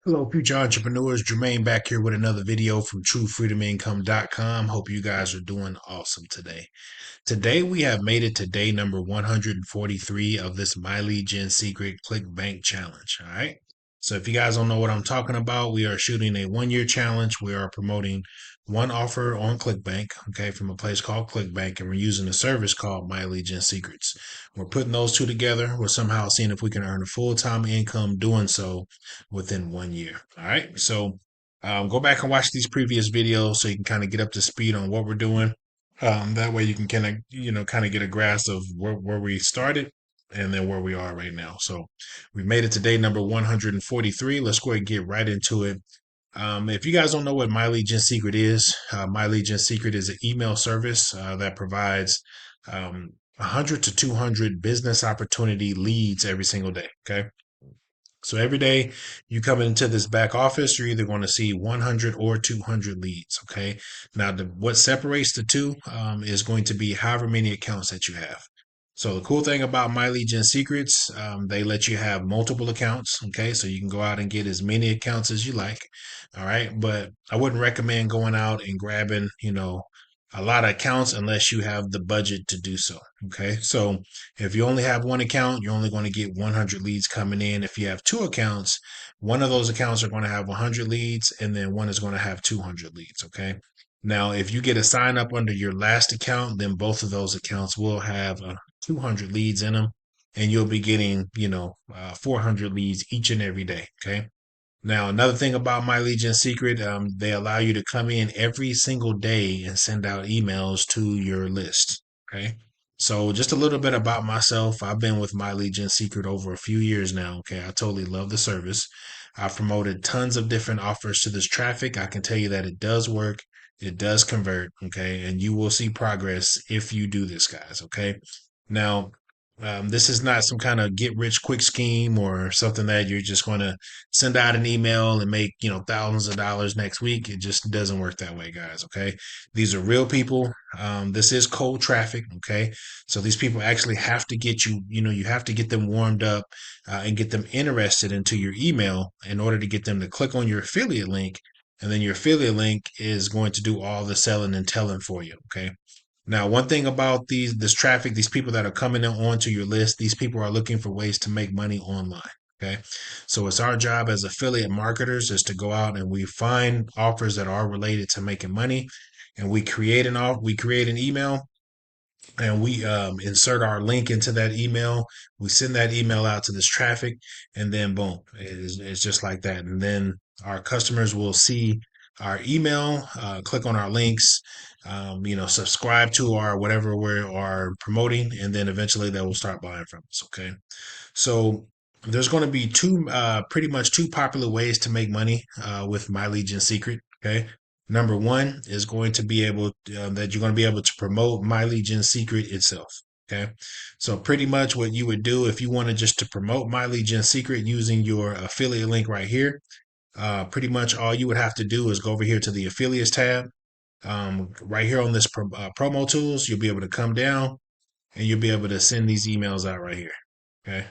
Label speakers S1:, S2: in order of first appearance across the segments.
S1: Hello, future entrepreneurs. Jermaine back here with another video from TrueFreedomIncome.com. Hope you guys are doing awesome today. Today, we have made it to day number 143 of this My Lead Gen Secret ClickBank Challenge. All right. So, if you guys don't know what I'm talking about, we are shooting a 1 year challenge. We are promoting one offer on ClickBank, okay, from a place called ClickBank, and we're using a service called My Lead Gen Secrets. We're putting those two together. We're somehow seeing if we can earn a full time income doing so within 1 year. All right. So, go back and watch these previous videos so you can kind of get up to speed on what we're doing. That way you can kind of get a grasp of where we started and then where we are right now. So we made it to day number 143. Let's go ahead and get right into it. If you guys don't know what My Legion Secret is, My Legion Secret is an email service that provides 100 to 200 business opportunity leads every single day. Okay. So every day you come into this back office, you're either going to see 100 or 200 leads. Okay. Now, what separates the two is going to be however many accounts that you have. So the cool thing about My Legion Secrets, they let you have multiple accounts. Okay. So you can go out and get as many accounts as you like. All right. But I wouldn't recommend going out and grabbing, a lot of accounts unless you have the budget to do so. Okay. So if you only have one account, you're only going to get 100 leads coming in. If you have two accounts, one of those accounts are going to have 100 leads and then one is going to have 200 leads. Okay. Now, if you get a sign up under your last account, then both of those accounts will have 200 leads in them and you'll be getting, 400 leads each and every day. Okay. Now, another thing about My Legion Secret, they allow you to come in every single day and send out emails to your list. Okay. So just a little bit about myself. I've been with My Legion Secret over a few years now. Okay. I totally love the service. I've promoted tons of different offers to this traffic. I can tell you that it does work. It does convert. Okay. And you will see progress if you do this, guys. Okay. Now, this is not some kind of get rich quick scheme or something that you're just going to send out an email and make, thousands of dollars next week. It just doesn't work that way, guys. Okay. These are real people. This is cold traffic. Okay. So these people actually have to get you, you have to get them warmed up and get them interested into your email in order to get them to click on your affiliate link. And then your affiliate link is going to do all the selling and telling for you. Okay. Now, one thing about this traffic, these people that are coming onto your list, these people are looking for ways to make money online. Okay. So it's our job as affiliate marketers is to go out and we find offers that are related to making money and we create an email and we insert our link into that email. We send that email out to this traffic and then boom, it's just like that. And then our customers will see our email, click on our links, subscribe to our whatever we are promoting, and then eventually they will start buying from us. Okay. So there's going to be pretty much two popular ways to make money with My Legion Secret. Okay. Number one is going to be that you're going to be able to promote My Legion Secret itself. Okay. So pretty much what you would do if you wanted just to promote My Legion Secret using your affiliate link right here, pretty much all you would have to do is go over here to the affiliates tab. Right here on this promo tools, you'll be able to come down and you'll be able to send these emails out right here. Okay.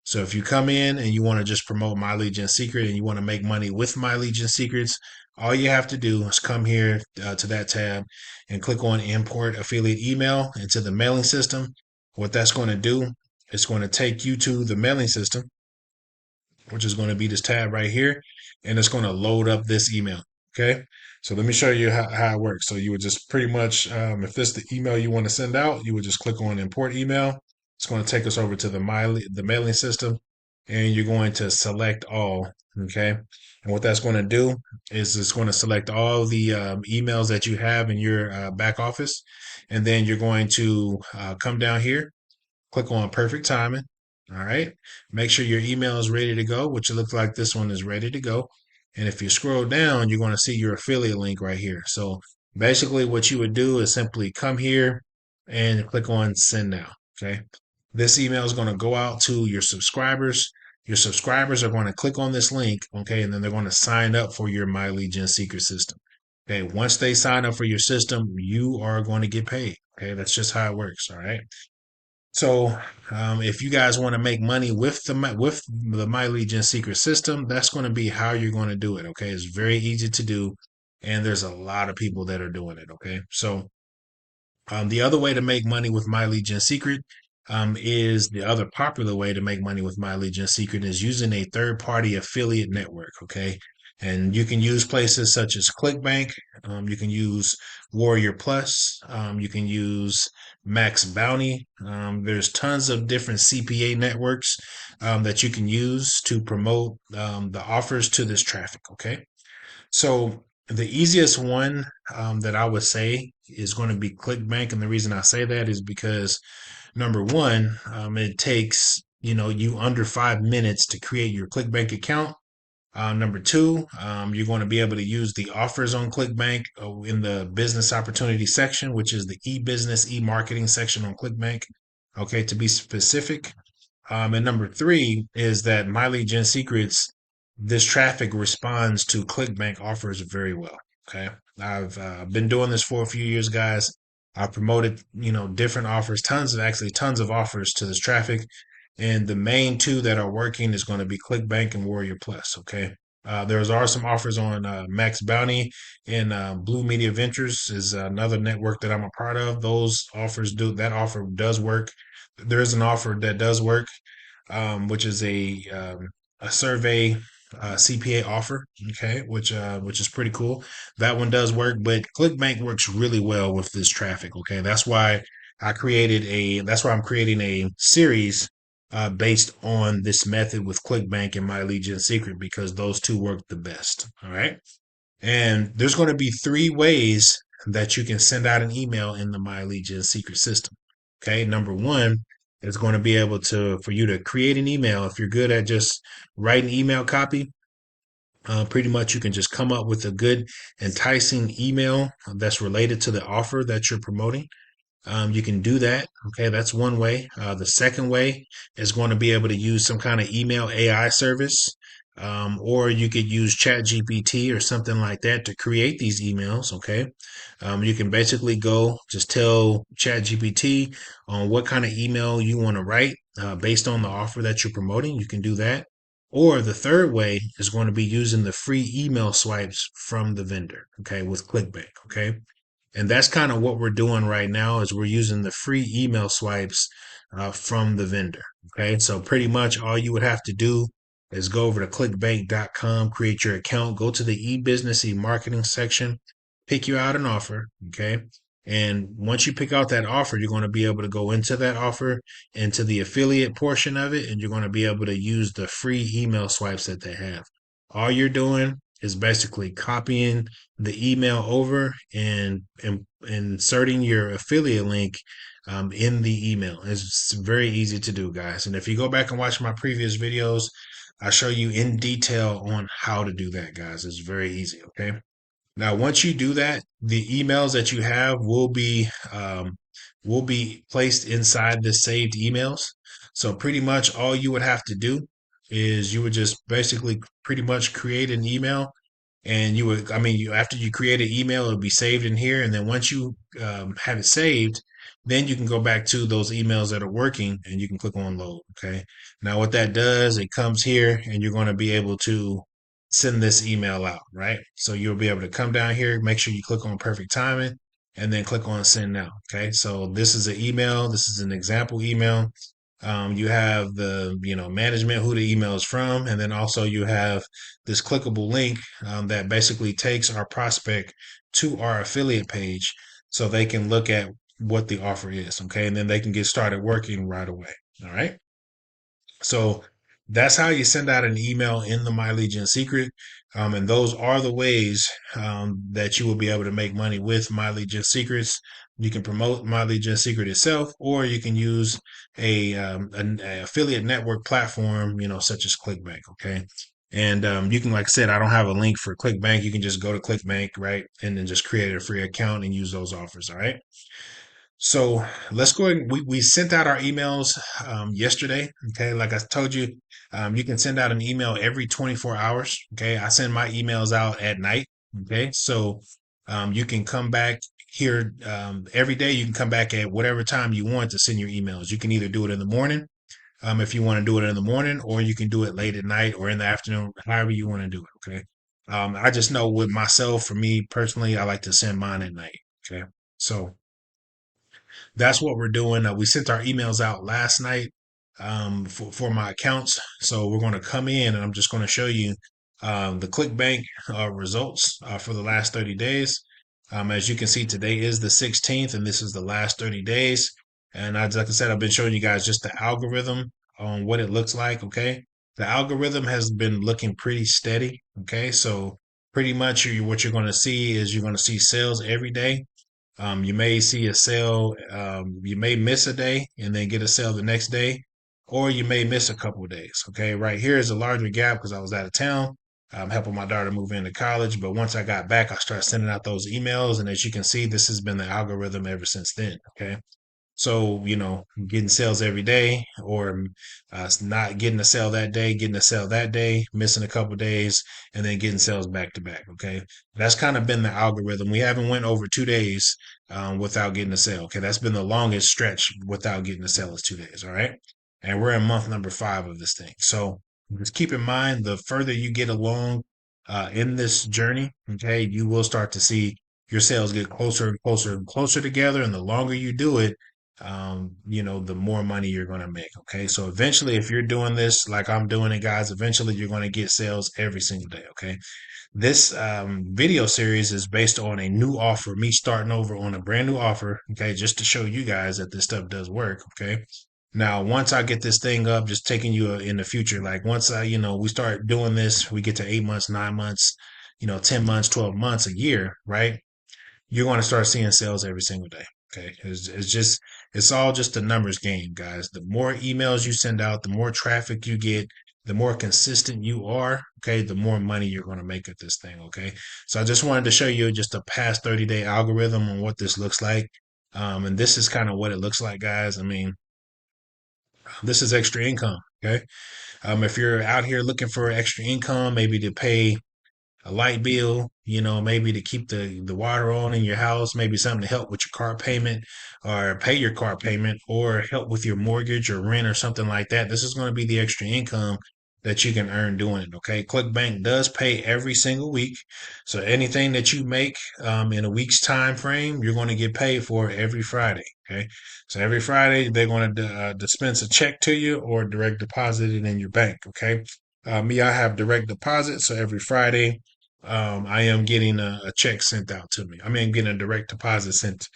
S1: So if you come in and you want to just promote My Legion Secret and you want to make money with My Legion Secrets, all you have to do is come here to that tab and click on import affiliate email into the mailing system. What that's going to do, it's going to take you to the mailing system, which is going to be this tab right here, and it's going to load up this email. Okay. So let me show you how it works. So you would just pretty much, if this is the email you want to send out, you would just click on import email. It's going to take us over to the mailing system, and you're going to select all. Okay. And what that's going to do is it's going to select all the emails that you have in your back office. And then you're going to come down here, click on perfect timing. All right. Make sure your email is ready to go, which it looks like this one is ready to go. And if you scroll down, you're going to see your affiliate link right here. So basically what you would do is simply come here and click on send now. Okay. This email is going to go out to your subscribers. Your subscribers are going to click on this link. Okay. And then they're going to sign up for your My Legion secret system. Okay. Once they sign up for your system, you are going to get paid. Okay. That's just how it works. All right. So, if you guys want to make money with the My Legion secret system, that's going to be how you're going to do it. Okay, it's very easy to do, and there's a lot of people that are doing it. Okay, so the other way to make money with My Legion Secret is the other popular way to make money with My Legion Secret is using a third party affiliate network. Okay. And you can use places such as ClickBank. You can use Warrior Plus. You can use Max Bounty. There's tons of different CPA networks that you can use to promote the offers to this traffic. Okay. So the easiest one that I would say is going to be ClickBank, and the reason I say that is because number one, it takes you under 5 minutes to create your ClickBank account. Number two, you're going to be able to use the offers on ClickBank in the business opportunity section, which is the e-business, e-marketing section on ClickBank. Okay, to be specific. And number three is that My Legion Secrets, this traffic responds to ClickBank offers very well. Okay. I've been doing this for a few years, guys. I've promoted, different offers, tons of offers to this traffic. And the main two that are working is going to be ClickBank and Warrior Plus. Okay. Are some offers on Max Bounty and Blue Media Ventures is another network that I'm a part of. That offer does work. There is an offer that does work, which is a survey CPA offer. Okay, which is pretty cool. That one does work, but ClickBank works really well with this traffic. Okay, that's why I'm creating a series based on this method with ClickBank and My Legion Secret because those two work the best. All right. And there's going to be three ways that you can send out an email in the My Legion secret system. Okay. Number one is going to be able for you to create an email. If you're good at just writing email copy, pretty much you can just come up with a good, enticing email that's related to the offer that you're promoting. You can do that. Okay, that's one way. The second way is going to be able to use some kind of email AI service, or you could use ChatGPT or something like that to create these emails. Okay, you can basically just tell ChatGPT on what kind of email you want to write based on the offer that you're promoting. You can do that. Or the third way is going to be using the free email swipes from the vendor. Okay, with ClickBank. Okay. And that's kind of what we're doing right now is we're using the free email swipes from the vendor. Okay. So pretty much all you would have to do is go over to clickbank.com, create your account, go to the e-business, e-marketing section, pick you out an offer. Okay. And once you pick out that offer, you're going to be able to go into that offer, into the affiliate portion of it, and you're going to be able to use the free email swipes that they have. All you're doing is basically copying the email over and inserting your affiliate link in the email. It's very easy to do, guys. And if you go back and watch my previous videos, I show you in detail on how to do that, guys. It's very easy. Okay. Now, once you do that, the emails that you have will be placed inside the saved emails. So pretty much all you would have to do is you would just basically pretty much create an email and after you create an email, it'll be saved in here. And then once you have it saved, then you can go back to those emails that are working and you can click on load. Okay. Now, what that does, it comes here and you're going to be able to send this email out, right? So you'll be able to come down here, make sure you click on perfect timing and then click on send now. Okay. So this is an email. This is an example email. You have the management who the email is from, and then also you have this clickable link that basically takes our prospect to our affiliate page so they can look at what the offer is. Okay, and then they can get started working right away. All right. So that's how you send out an email in the My Legion Secret. And those are the ways that you will be able to make money with My Legion Secrets. You can promote My Legion Secret itself, or you can use an affiliate network platform, such as ClickBank. Okay. And you can, like I said, I don't have a link for ClickBank. You can just go to ClickBank, right? And then just create a free account and use those offers. All right. So let's go ahead. We sent out our emails yesterday. Okay. Like I told you, you can send out an email every 24 hours. Okay. I send my emails out at night. Okay. So you can come back here every day. You can come back at whatever time you want to send your emails. You can either do it in the morning, if you want to do it in the morning, or you can do it late at night or in the afternoon, however you want to do it. Okay. I just know with myself, for me personally, I like to send mine at night. Okay. So that's what we're doing. We sent our emails out last night for my accounts. So we're going to come in and I'm just going to show you the ClickBank results for the last 30 days. As you can see, today is the 16th, and this is the last 30 days. And like I said, I've been showing you guys just the algorithm on what it looks like. Okay. The algorithm has been looking pretty steady. Okay. So pretty much what you're going to see is you're going to see sales every day. You may see a sale, you may miss a day and then get a sale the next day, or you may miss a couple of days. Okay, right here is a larger gap because I was out of town. I'm helping my daughter move into college. But once I got back, I started sending out those emails. And as you can see, this has been the algorithm ever since then. Okay. So, getting sales every day, or not getting a sale that day, getting a sale that day, missing a couple days, and then getting sales back to back. Okay. That's kind of been the algorithm. We haven't went over 2 days without getting a sale. Okay. That's been the longest stretch without getting a sale is 2 days. All right. And we're in month number 5 of this thing. So just keep in mind, the further you get along in this journey, okay, you will start to see your sales get closer and closer and closer together. And the longer you do it, the more money you're going to make. Okay. So eventually, if you're doing this like I'm doing it, guys, eventually you're going to get sales every single day. Okay. This video series is based on a new offer, me starting over on a brand new offer. Okay. Just to show you guys that this stuff does work. Okay. Now, once I get this thing up, just taking you in the future, like once we start doing this, we get to 8 months, 9 months, 10 months, 12 months, a year, right? You're going to start seeing sales every single day. Okay. It's all just a numbers game, guys. The more emails you send out, the more traffic you get, the more consistent you are. Okay. The more money you're going to make at this thing. Okay. So I just wanted to show you just a past 30-day algorithm on what this looks like. And this is kind of what it looks like, guys. I mean, this is extra income. Okay. If you're out here looking for extra income, maybe to pay a light bill, maybe to keep the water on in your house, maybe something to help with your car payment or pay your car payment or help with your mortgage or rent or something like that. This is going to be the extra income that you can earn doing it. Okay. ClickBank does pay every single week. So anything that you make in a week's time frame, you're going to get paid for every Friday. Okay. So every Friday, they're going to dispense a check to you or direct deposit it in your bank. Okay. Me, I have direct deposit. So every Friday, I am getting a check sent out to me. I mean, getting a direct deposit sent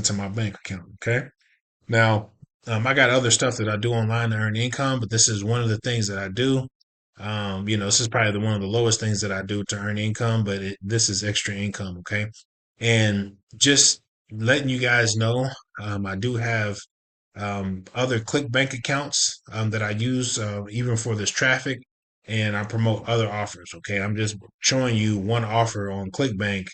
S1: to my bank account. Okay. Now, I got other stuff that I do online to earn income, but this is one of the things that I do. This is probably one of the lowest things that I do to earn income, but this is extra income. Okay. And just letting you guys know, I do have other ClickBank accounts that I use even for this traffic, and I promote other offers. Okay, I'm just showing you one offer on ClickBank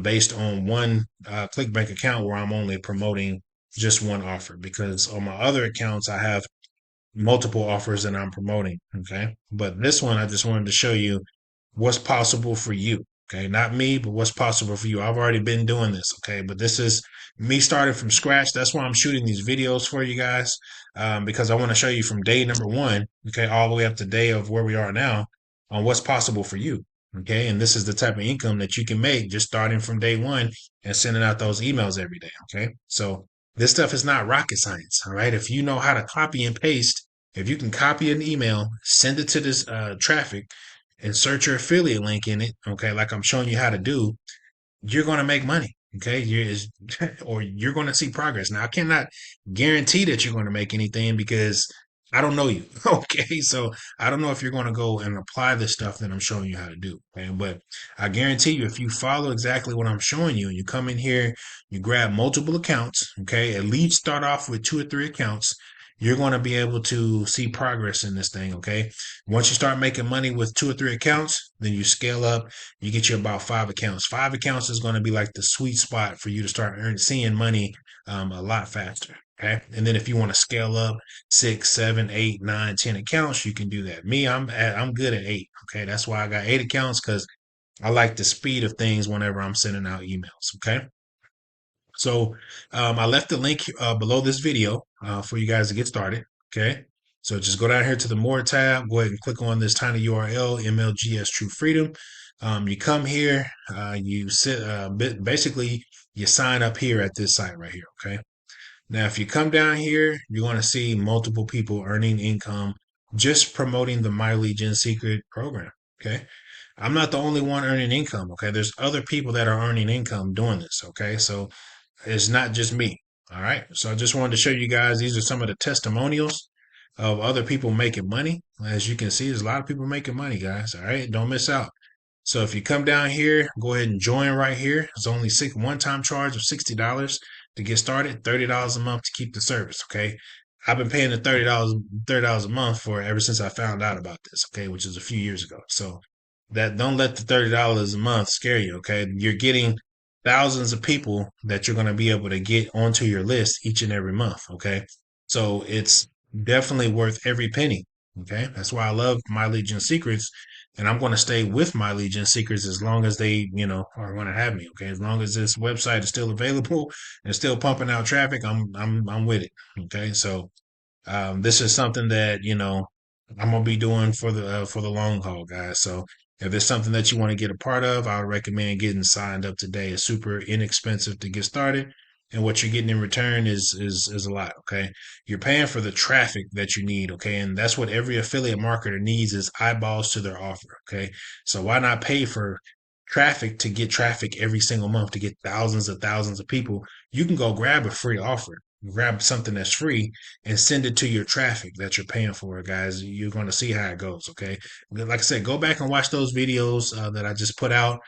S1: based on one ClickBank account where I'm only promoting just one offer, because on my other accounts I have multiple offers that I'm promoting. Okay. But this one, I just wanted to show you what's possible for you. Okay. Not me, but what's possible for you. I've already been doing this. Okay. But this is me starting from scratch. That's why I'm shooting these videos for you guys, because I want to show you from day number 1, okay, all the way up to day of where we are now on what's possible for you. Okay. And this is the type of income that you can make just starting from day 1 and sending out those emails every day. Okay. So this stuff is not rocket science. All right. If you know how to copy and paste, if you can copy an email, send it to this traffic, insert your affiliate link in it, okay, like I'm showing you how to do, you're going to make money. Okay. Or you're going to see progress. Now, I cannot guarantee that you're going to make anything because I don't know you. Okay. So I don't know if you're going to go and apply the stuff that I'm showing you how to do. Okay. But I guarantee you, if you follow exactly what I'm showing you and you come in here, you grab multiple accounts, okay, at least start off with 2 or 3 accounts, you're going to be able to see progress in this thing. Okay. Once you start making money with 2 or 3 accounts, then you scale up, you get you about 5 accounts. 5 accounts is going to be like the sweet spot for you to start seeing money a lot faster. Okay. And then if you want to scale up 6, 7, 8, 9, 10 accounts, you can do that. Me, I'm good at 8. Okay. That's why I got 8 accounts, because I like the speed of things whenever I'm sending out emails. Okay. So I left the link below this video for you guys to get started. Okay. So just go down here to the More tab. Go ahead and click on this tiny URL, MLGS True Freedom. You come here, you sit, basically, you sign up here at this site right here. Okay. Now, if you come down here, you're going to see multiple people earning income just promoting the My Legion Secret program. Okay. I'm not the only one earning income. Okay. There's other people that are earning income doing this. Okay. So it's not just me. All right. So I just wanted to show you guys these are some of the testimonials of other people making money. As you can see, there's a lot of people making money, guys. All right. Don't miss out. So if you come down here, go ahead and join right here. It's only one-time charge of $60 to get started, $30 a month to keep the service. Okay. I've been paying the $30 a month for ever since I found out about this, okay, which is a few years ago. So that don't let the $30 a month scare you, okay? You're getting thousands of people that you're going to be able to get onto your list each and every month. Okay. So it's definitely worth every penny. Okay. That's why I love My Legion Secrets. And I'm going to stay with My Legion Secrets as long as they, are going to have me. Okay. As long as this website is still available and still pumping out traffic, I'm with it. Okay. So this is something that I'm gonna be doing for the long haul, guys. So if there's something that you want to get a part of, I would recommend getting signed up today. It's super inexpensive to get started, and what you're getting in return is a lot. Okay, you're paying for the traffic that you need. Okay, and that's what every affiliate marketer needs is eyeballs to their offer. Okay, so why not pay for traffic to get traffic every single month to get thousands of people? You can go grab a free offer, grab something that's free and send it to your traffic that you're paying for, guys. You're going to see how it goes. Okay. Like I said, go back and watch those videos that I just put out.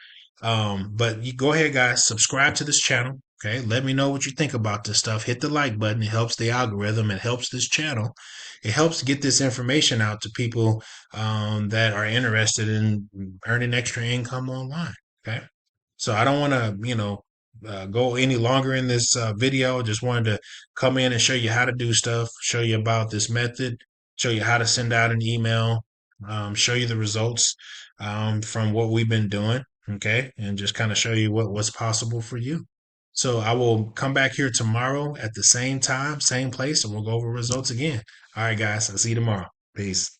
S1: But you go ahead, guys, subscribe to this channel. Okay. Let me know what you think about this stuff. Hit the like button. It helps the algorithm. It helps this channel. It helps get this information out to people that are interested in earning extra income online. Okay. So I don't want to, go any longer in this video. Just wanted to come in and show you how to do stuff, show you about this method, show you how to send out an email, show you the results from what we've been doing. Okay. And just kind of show you what's possible for you. So I will come back here tomorrow at the same time, same place, and we'll go over results again. All right, guys. I'll see you tomorrow. Peace.